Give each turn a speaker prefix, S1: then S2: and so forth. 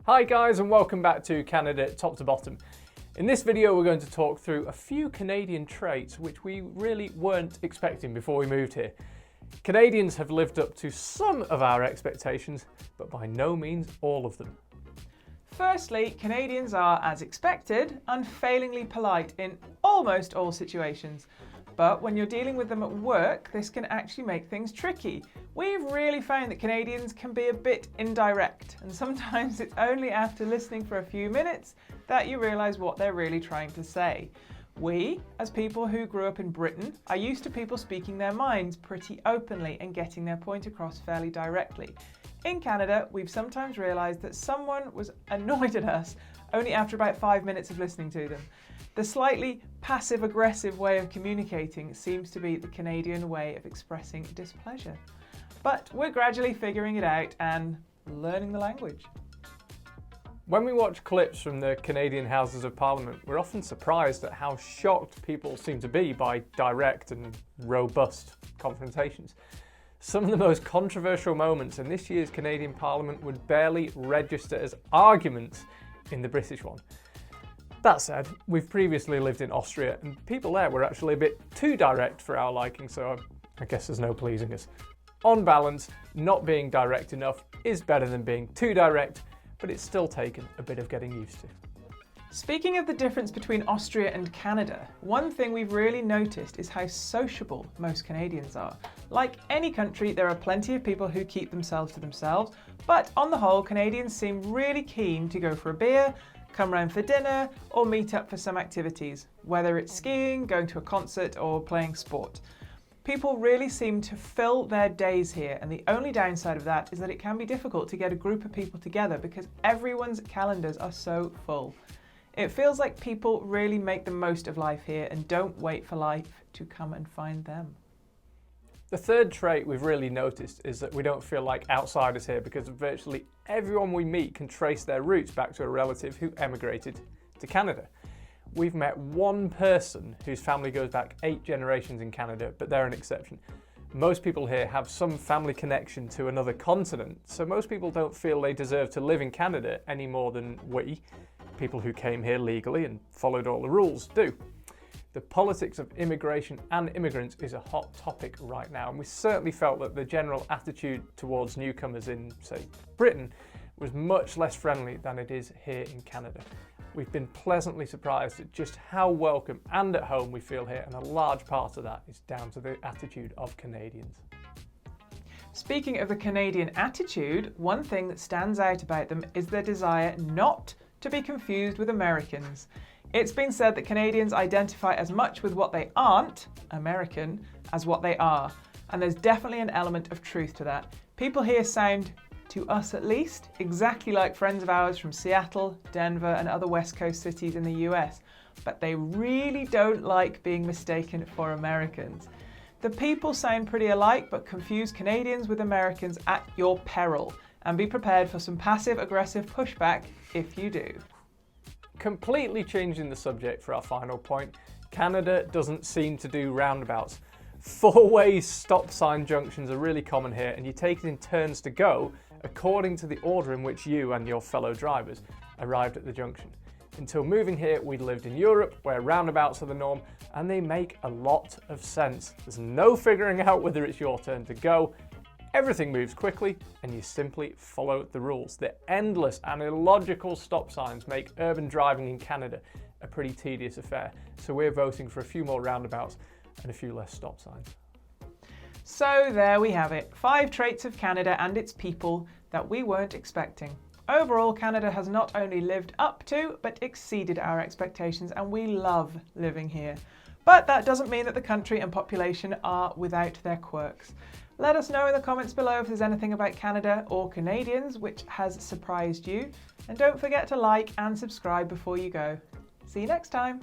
S1: Hi guys, and welcome back to Canada Top to Bottom. In this video we're going to talk through a few Canadian traits which we really weren't expecting before we moved here. Canadians have lived up to some of our expectations, but by no means all of them.
S2: Firstly, Canadians are, as expected, unfailingly polite in almost all situations. But when you're dealing with them at work, this can actually make things tricky. We've really found that Canadians can be a bit indirect, and sometimes it's only after listening for a few minutes that you realise what they're really trying to say. We, as people who grew up in Britain, are used to people speaking their minds pretty openly and getting their point across fairly directly. In Canada, we've sometimes realised that someone was annoyed at us only after about 5 minutes of listening to them. The slightly passive-aggressive way of communicating seems to be the Canadian way of expressing displeasure. But we're gradually figuring it out and learning the language.
S1: When we watch clips from the Canadian Houses of Parliament, we're often surprised at how shocked people seem to be by direct and robust confrontations. Some of the most controversial moments in this year's Canadian Parliament would barely register as arguments in the British one. That said, we've previously lived in Austria and people there were actually a bit too direct for our liking, so I guess there's no pleasing us. On balance, not being direct enough is better than being too direct, but it's still taken a bit of getting used to.
S2: Speaking of the difference between Austria and Canada, one thing we've really noticed is how sociable most Canadians are. Like any country, there are plenty of people who keep themselves to themselves, but on the whole, Canadians seem really keen to go for a beer, come round for dinner, or meet up for some activities, whether it's skiing, going to a concert, or playing sport. People really seem to fill their days here, and the only downside of that is that it can be difficult to get a group of people together because everyone's calendars are so full. It feels like people really make the most of life here and don't wait for life to come and find them.
S1: The third trait we've really noticed is that we don't feel like outsiders here because virtually everyone we meet can trace their roots back to a relative who emigrated to Canada. We've met one person whose family goes back 8 generations in Canada, but they're an exception. Most people here have some family connection to another continent, so most people don't feel they deserve to live in Canada any more than we, people who came here legally and followed all the rules, do. The politics of immigration and immigrants is a hot topic right now, and we certainly felt that the general attitude towards newcomers in, say, Britain was much less friendly than it is here in Canada. We've been pleasantly surprised at just how welcome and at home we feel here, and a large part of that is down to the attitude of Canadians.
S2: Speaking of the Canadian attitude, one thing that stands out about them is their desire not to be confused with Americans. It's been said that Canadians identify as much with what they aren't, American, as what they are. And there's definitely an element of truth to that. People here sound, to us at least, exactly like friends of ours from Seattle, Denver, and other West Coast cities in the US. But they really don't like being mistaken for Americans. The people sound pretty alike, but confuse Canadians with Americans at your peril. And be prepared for some passive-aggressive pushback if you do.
S1: Completely changing the subject for our final point, Canada doesn't seem to do roundabouts. 4-way stop sign junctions are really common here, and you take it in turns to go according to the order in which you and your fellow drivers arrived at the junction. Until moving here, we'd lived in Europe, where roundabouts are the norm, and they make a lot of sense. There's no figuring out whether it's your turn to go. Everything moves quickly and you simply follow the rules. The endless and illogical stop signs make urban driving in Canada a pretty tedious affair. So we're voting for a few more roundabouts and a few less stop signs.
S2: So there we have it, 5 traits of Canada and its people that we weren't expecting. Overall, Canada has not only lived up to, but exceeded our expectations, and we love living here. But that doesn't mean that the country and population are without their quirks. Let us know in the comments below if there's anything about Canada or Canadians which has surprised you. And don't forget to like and subscribe before you go. See you next time.